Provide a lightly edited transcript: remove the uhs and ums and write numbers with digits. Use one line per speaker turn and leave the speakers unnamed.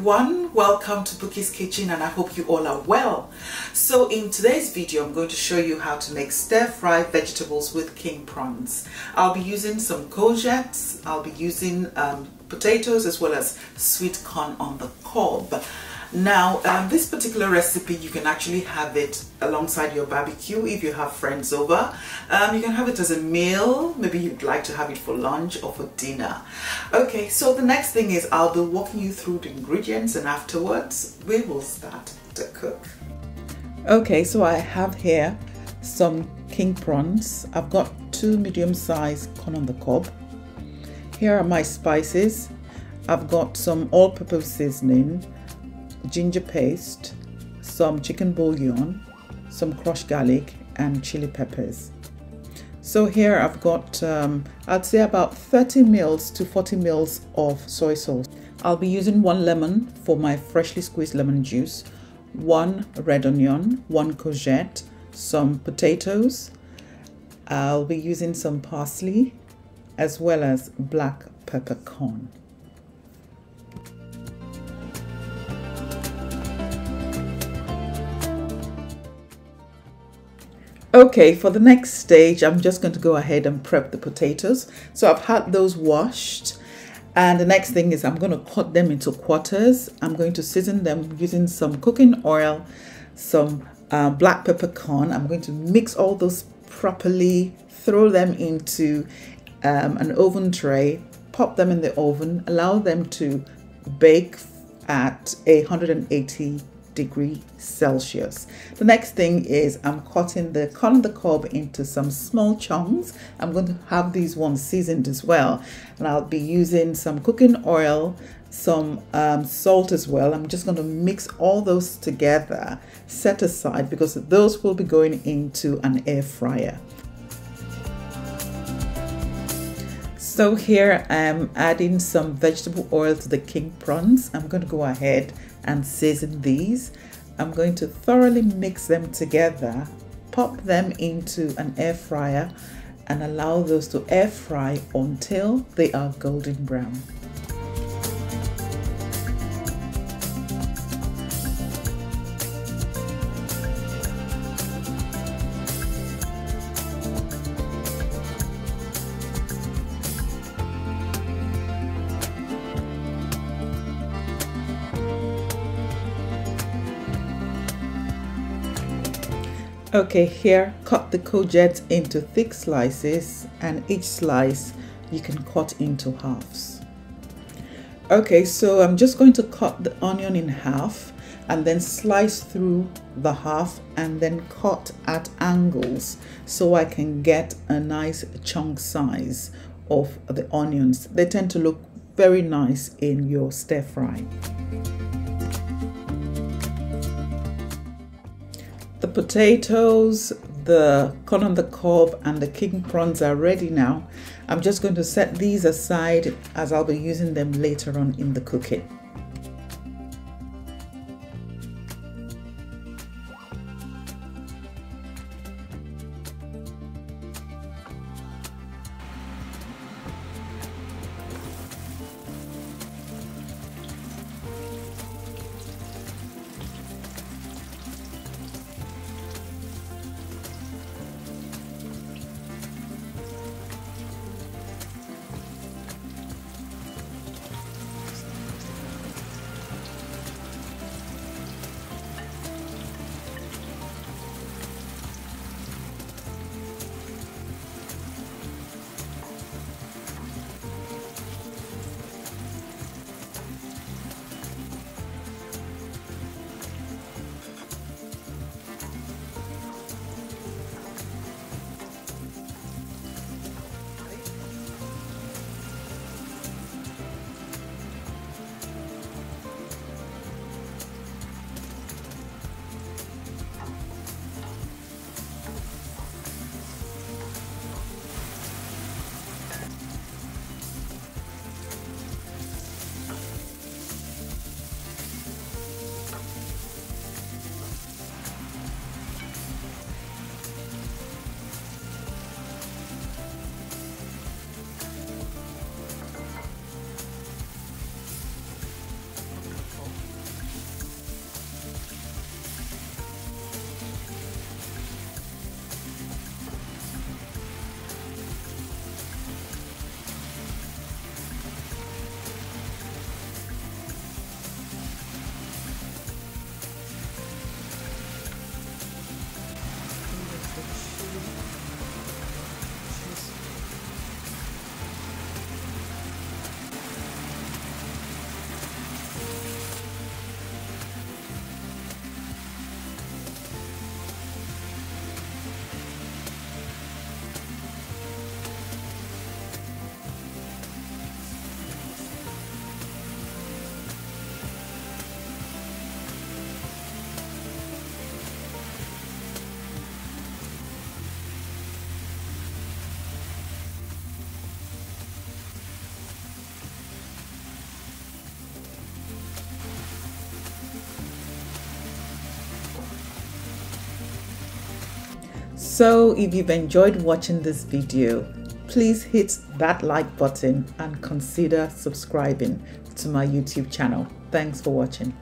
everyone, welcome to Bukky's Kitchen and I hope you all are well. So in today's video I'm going to show you how to make stir-fry vegetables with king prawns. I'll be using some courgettes, I'll be using potatoes as well as sweet corn on the cob. Now this particular recipe, you can actually have it alongside your barbecue if you have friends over. You can have it as a meal, maybe you'd like to have it for lunch or for dinner. Okay, so the next thing is I'll be walking you through the ingredients and afterwards we will start to cook. Okay, so I have here some king prawns. I've got 2 medium-sized corn on the cob. Here are my spices. I've got some all-purpose seasoning, ginger paste, some chicken bouillon, some crushed garlic and chili peppers. So here I've got I'd say about 30 ml to 40 ml of soy sauce. I'll be using 1 lemon for my freshly squeezed lemon juice, 1 red onion, 1 courgette, some potatoes. I'll be using some parsley as well as black peppercorn. Okay, for the next stage, I'm just going to go ahead and prep the potatoes. So I've had those washed, and the next thing is I'm going to cut them into quarters. I'm going to season them using some cooking oil, some black peppercorn. I'm going to mix all those properly, throw them into an oven tray, pop them in the oven, allow them to bake at 180 degrees Celsius. The next thing is I'm cutting the corn on the cob into some small chunks. I'm going to have these ones seasoned as well, and I'll be using some cooking oil, some salt as well. I'm just going to mix all those together, set aside, because those will be going into an air fryer. So here I'm adding some vegetable oil to the king prawns. I'm going to go ahead and season these. I'm going to thoroughly mix them together, pop them into an air fryer and allow those to air fry until they are golden brown. Okay, here cut the courgette into thick slices, and each slice you can cut into halves. Okay, so I'm just going to cut the onion in half and then slice through the half and then cut at angles so I can get a nice chunk size of the onions. They tend to look very nice in your stir fry. The potatoes, the corn on the cob and the king prawns are ready now. I'm just going to set these aside as I'll be using them later on in the cooking. So if you've enjoyed watching this video, please hit that like button and consider subscribing to my YouTube channel. Thanks for watching.